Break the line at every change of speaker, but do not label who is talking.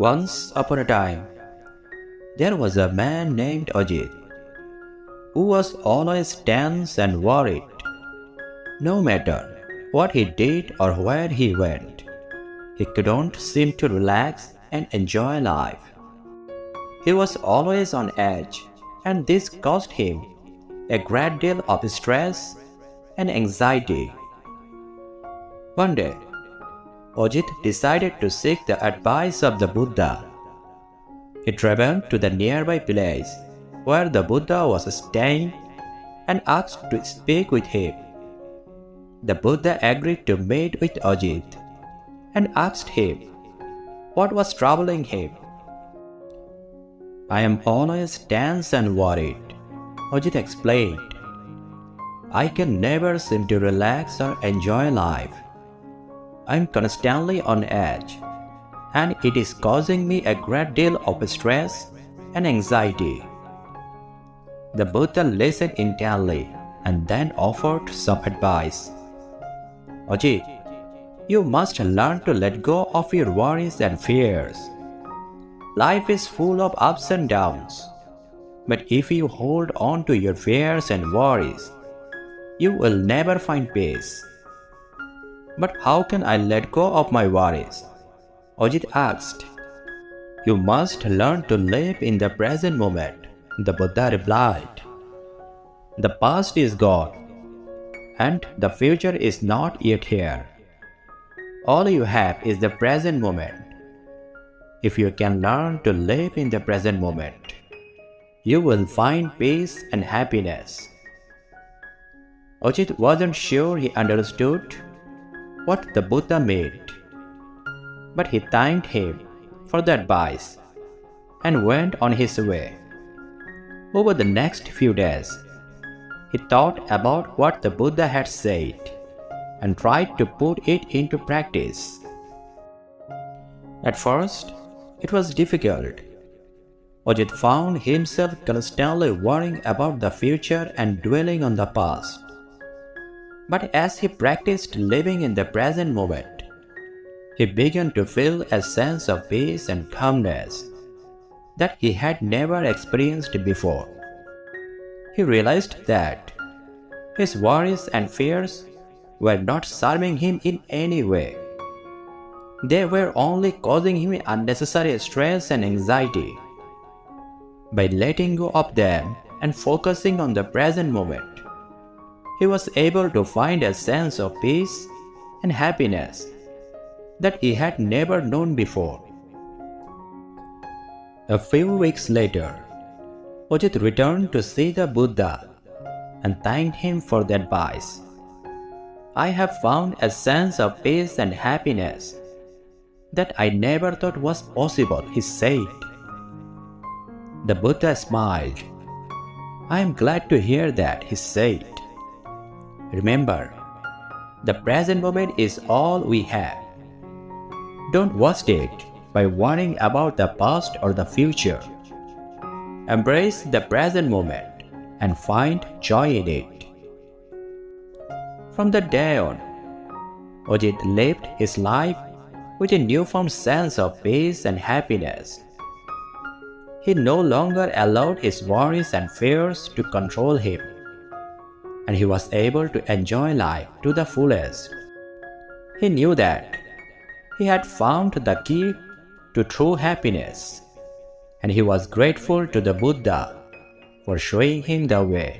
Once upon a time, there was a man named Ajit who was always tense and worried, no matter what he did or where he went. He couldn't seem to relax and enjoy life. He was always on edge, and this caused him a great deal of stress and anxiety. One day, Ajit decided to seek the advice of the Buddha. He traveled to the nearby place where the Buddha was staying and asked to speak with him. The Buddha agreed to meet with Ajit and asked him what was troubling him. "I am always tense and worried," Ajit explained. "I can never seem to relax or enjoy life. I'm constantly on edge, and it is causing me a great deal of stress and anxiety." The Buddha listened intently and then offered some advice. "Ajit, you must learn to let go of your worries and fears. Life is full of ups and downs, but if you hold on to your fears and worries, you will never find peace." "But how can I let go of my worries?" Ajit asked. "You must learn to live in the present moment," the Buddha replied. "The past is gone, and the future is not yet here. All you have is the present moment. If you can learn to live in the present moment, you will find peace and happiness." Ajit wasn't sure he understood what the Buddha meant, but he thanked him for the advice and went on his way. Over the next few days, he thought about what the Buddha had said and tried to put it into practice. At first, it was difficult. Ajit found himself constantly worrying about the future and dwelling on the past. But as he practiced living in the present moment, he began to feel a sense of peace and calmness that he had never experienced before. He realized that his worries and fears were not serving him in any way. They were only causing him unnecessary stress and anxiety. By letting go of them and focusing on the present moment, he was able to find a sense of peace and happiness that he had never known before. A few weeks later, Ajit returned to see the Buddha and thanked him for the advice. "I have found a sense of peace and happiness that I never thought was possible," he said. The Buddha smiled. "I am glad to hear that," he said. "Remember, the present moment is all we have. Don't waste it by worrying about the past or the future. Embrace the present moment and find joy in it." From that day on, Ajit lived his life with a newfound sense of peace and happiness. He no longer allowed his worries and fears to control him, and he was able to enjoy life to the fullest. He knew that he had found the key to true happiness, and he was grateful to the Buddha for showing him the way.